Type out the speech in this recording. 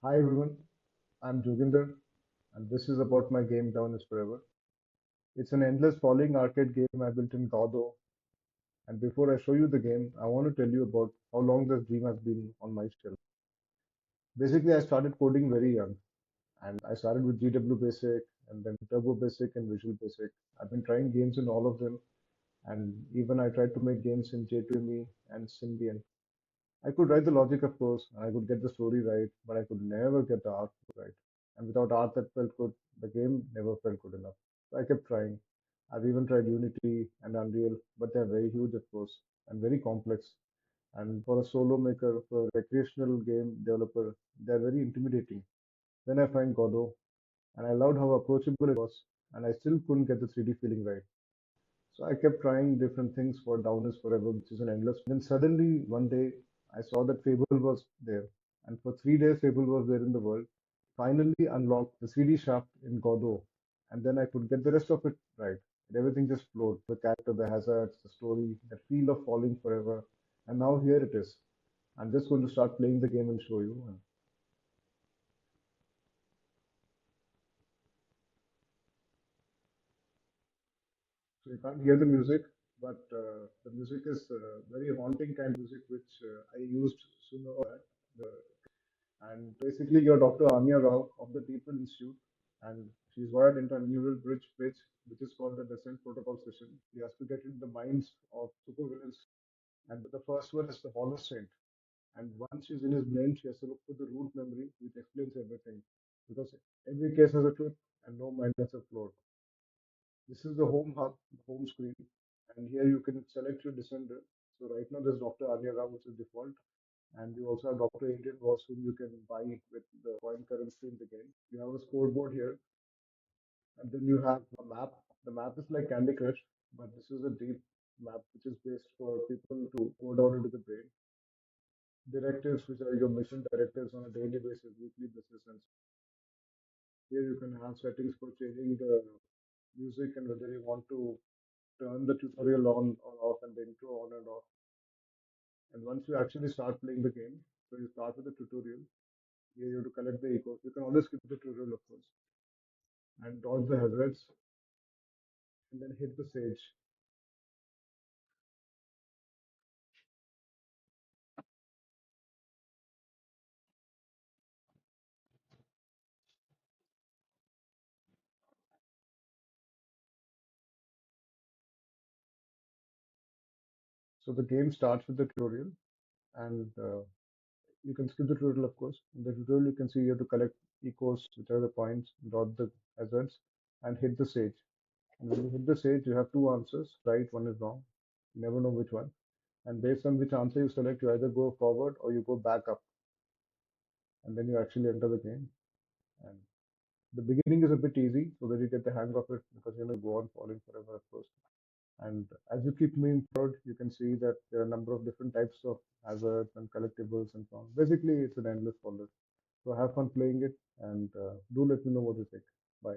Hi everyone, I'm Joginder, and this is about my game Down is Forever. It's an endless falling arcade game I built in Godot, and before I show you the game, I want to tell you about how long this dream has been on my shelf. Basically, I started coding very young, and I started with GW Basic, and then Turbo Basic and Visual Basic. I've been trying games in all of them, and even I tried to make games in J2ME and Symbian. I could write the logic, of course, and I could get the story right, but I could never get the art right. And without art that felt good, the game never felt good enough. So I kept trying. I've even tried Unity and Unreal, but they're very huge, of course, and very complex. And for a solo maker, for a recreational game developer, they're very intimidating. Then I find Godot, and I loved how approachable it was, and I still couldn't get the 3D feeling right. So I kept trying different things for Down is Forever, which is an endless. Then suddenly one day I saw that Fable was there, and for 3 days Fable was there in the world. Finally unlocked the 3D shaft in Godot, and then I could get the rest of it right. And everything just flowed. The character, the hazards, the story, that feel of falling forever. And now here it is. I'm just going to start playing the game and show you. So you can't hear the music, but the music is very haunting kind of music, which I used sooner or later. And basically, you're Dr. Anya Rao of the Deepwell Institute, and she's wired into a neural bridge pitch, which is called the descent protocol session. She has to get into the minds of supervillains, and the first one is the Hollow Saint. And once she's in his brain, she has to look for the root memory, which explains everything, because every case has a truth, and no mind has a floor. This is the home hub, the home screen, and here you can select your descender. So right now there's Dr. Anya Rao, which is default, and you also have Dr. Indian Boss, whom you can buy with the coin currency in the game. You have a scoreboard here, and then you have a map. The map is like Candy Crush, but this is a deep map which is based for people to go down into the brain. Directives, which are your mission directives on a daily basis, weekly basis, and here you can have settings for changing the music and whether you want to turn the tutorial on or off and the intro on and off. And once you actually start playing the game, so you start with the tutorial. Here you have to collect the echoes. You can always skip the tutorial, of course, and dodge the hazards, and then hit the sage. So the game starts with the tutorial, and you can skip the tutorial, of course. In the tutorial, you can see you have to collect echoes, which are the points, dot the hazards, and hit the sage. And when you hit the sage, you have two answers, right? One is wrong. You never know which one. And based on which answer you select, you either go forward or you go back up, and then you actually enter the game. And the beginning is a bit easy, so that you get the hang of it because you know go on falling forever, of course. And as you keep moving forward, you can see that there are a number of different types of hazards and collectibles and so on. Basically, it's an endless folder. So have fun playing it and do let me know what you think. Bye.